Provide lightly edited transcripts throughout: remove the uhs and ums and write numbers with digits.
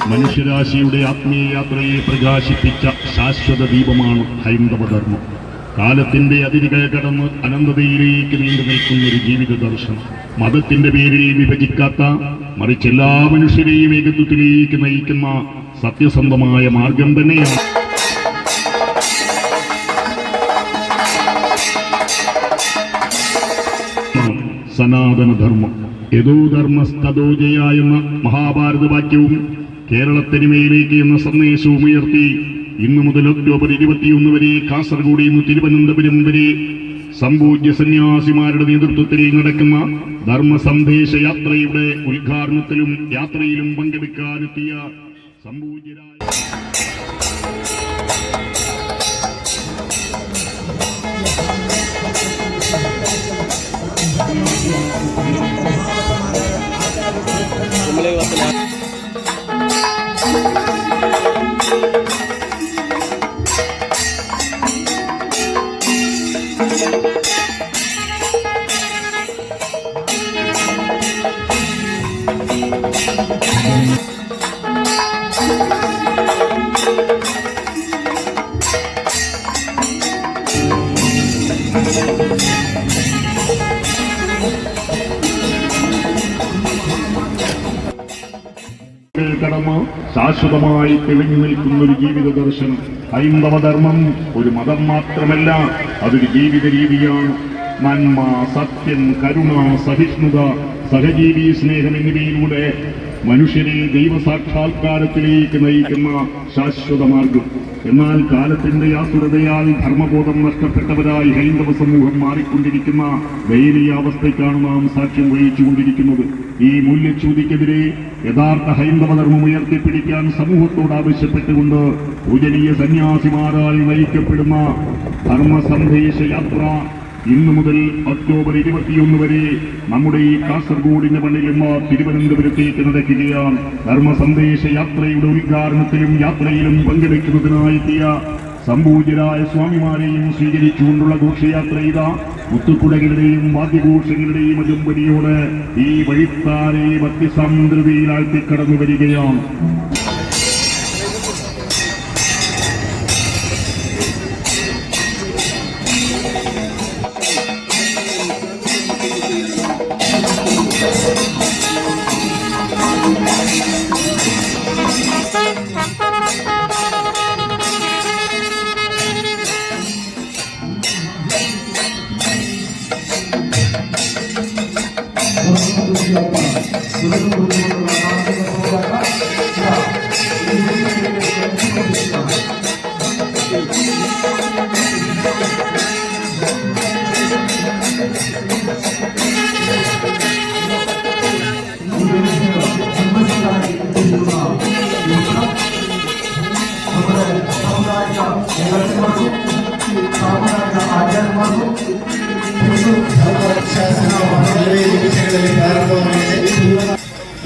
മനുഷ്യരാശിയുടെ ആത്മീയ യാത്രയെ പ്രകാശിപ്പിച്ച ശാശ്വത ദീപമാണ് ഹൈന്ദവധർമ്മം. കാലത്തിന്റെ അതിരുകൾ കടന്ന് അനന്തതയിലേക്ക് നീണ്ടു നിൽക്കുന്ന ഒരു ജീവിത ദർശനം. മതത്തിന്റെ പേരിൽ വിഭജിക്കാത്ത, മറിച്ച് എല്ലാ മനുഷ്യരെയും ഏകത്വത്തിലേക്ക് നയിക്കുന്ന സത്യസന്ധമായ മാർഗം തന്നെയാണ് സനാതനധർമ്മം. യദോ ധർമ്മസ്തദോ ജയ എന്ന മഹാഭാരത വാക്യവും കേരളത്തനിമയിലേക്ക് എന്ന സന്ദേശവും ഉയർത്തി ഇന്നു മുതൽ ഒക്ടോബർ 21 വരെ കാസർഗോഡ് നിന്ന് തിരുവനന്തപുരം വരെ സംപൂജ്യ സന്യാസിമാരുടെ നേതൃത്വത്തിൽ നടക്കുന്ന ധർമ്മസന്ദേശ യാത്രയുടെ ഉദ്ഘാടനത്തിലും യാത്രയിലും പങ്കെടുക്കാനെത്തിയ സംപൂജ്യരായ കടമ ശാശ്വതമായി തെളിഞ്ഞു നിൽക്കുന്ന ഒരു ജീവിത ദർശനം. ഹൈന്ദവധർമ്മം ഒരു മതം മാത്രമല്ല, അതൊരു ജീവിത രീതിയാണ്. നന്മ, സത്യം, കരുണ, സഹിഷ്ണുത, സഹജീവി സ്നേഹം എന്നിവയിലൂടെ മനുഷ്യരെ ദൈവസാക്ഷാത്കാരത്തിലേക്ക് നയിക്കുന്ന ശാശ്വത മാർഗം. എന്നാൽ കാലത്തിന്റെ ആസുരതയാൽ ധർമ്മബോധം നഷ്ടപ്പെട്ടവരായി ഹൈന്ദവ സമൂഹം മാറിക്കൊണ്ടിരിക്കുന്ന ദയനീയാവസ്ഥയ്ക്കാണ് നാം സാക്ഷ്യം വഹിച്ചുകൊണ്ടിരിക്കുന്നത്. ഈ മൂല്യച്യൂതിക്കെതിരെ യഥാർത്ഥ ഹൈന്ദവധർമ്മം ഉയർത്തിപ്പിടിക്കാൻ സമൂഹത്തോട് ആവശ്യപ്പെട്ടുകൊണ്ട് പൂജനീയ സന്യാസിമാരാൽ നയിക്കപ്പെടുന്ന ധർമ്മസന്ദേശ യാത്ര ഇന്നു മുതൽ ഒക്ടോബർ 21 വരെ നമ്മുടെ ഈ കാസർഗോഡിന്റെ മണ്ണിലും തിരുവനന്തപുരത്തേക്ക് നടക്കുകയാണ്. ധർമ്മസന്ദേശ യാത്രയുടെ ഉദ്ഘാടനത്തിലും യാത്രയിലും പങ്കെടുക്കുന്നതിനായെത്തിയ സംപൂജ്യരായ സ്വാമിമാരെയും സ്വീകരിച്ചുകൊണ്ടുള്ള ഘോഷയാത്ര ഇതാ മുത്തുക്കുടകളുടെയും വാദ്യഘോഷങ്ങളുടെയും അജുംബലിയോട് ഈ വഴിത്താരെ ഭക്തിസാന്ദ്രതയിലാഴ്ത്തി കടന്നു വരികയാണ്.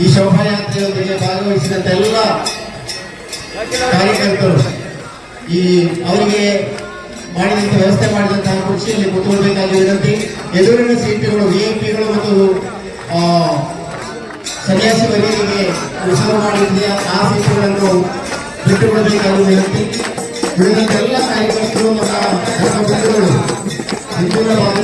ಈ ಶೋಭಾಯಾತ್ರೆಯೊಂದಿಗೆ ಭಾಗವಹಿಸಿದಂತ ಎಲ್ಲ ಕಾರ್ಯಕರ್ತರು ಅವರಿಗೆ ಮಾಡಿದಂತ ವ್ಯವಸ್ಥೆ ಮಾಡಿದಂತಹ ಕುರ್ಚಿಯಲ್ಲಿ ಕೂತ್ಕೊಳ್ಬೇಕಾಗಿ ವಿನಂತಿ. ಎದುರಿನ ಸೀಟುಗಳು ವಿಐಪಿಗಳು ಮತ್ತು ಸನ್ಯಾಸಿ ವರಿಯರಿಗೆ ರಿಸರ್ವ್ ಮಾಡಿದೆಯಾ ಆ ಸೀಟುಗಳನ್ನು ಬಿಟ್ಟುಕೊಡಬೇಕಾಗಿ ವಿನಂತಿ. ಉಳಿದಂತ ಎಲ್ಲ ಕಾರ್ಯಕರ್ತರು ನಮ್ಮ ಬಂಧುಗಳು ಸಂಪೂರ್ಣವಾದ